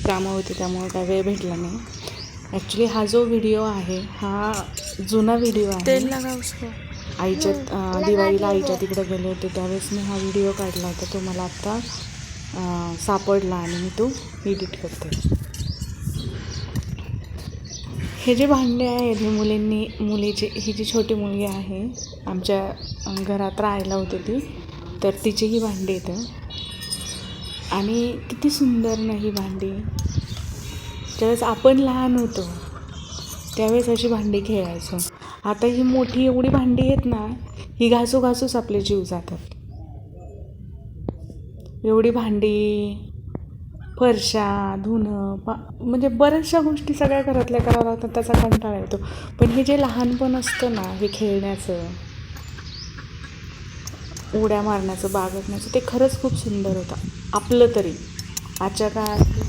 कामं होते त्यामुळे काय वेळ भेटला नाही. ॲक्च्युली हा जो व्हिडिओ आहे हा जुना व्हिडिओ आहे. तेल लगा उसको. आईच्या दिवाळीला आईच्या तिकडे गेले होते त्यावेळेस मी हा व्हिडिओ काढला होता. तो मला आत्ता सापडला आणि मी तो एडिट करते. हे जे भांडे आहेत हे ही जी छोटी मुलगी आहे आमच्या घरात राहायला होती ती, तर तिची ही भांडी येतं. आणि किती सुंदर ना ही भांडी. ज्यावेळेस आपण लहान होतो त्यावेळेस अशी भांडी खेळायचो. आता ही मोठी एवढी भांडी आहेत ना, ही घासू घासूच आपले जीव जातात. एवढी भांडी, फरशा धुणं म्हणजे बऱ्याचशा गोष्टी सगळ्या घरातल्या कराव्या लागतात, त्याचा कंटाळा येतो. पण हे जे लहानपण असतं ना, हे खेळण्याचं, उड्या मारण्याचं, बागडण्याचं, ते खरंच खूप सुंदर होतं आपलं. तरी आजच्या काळात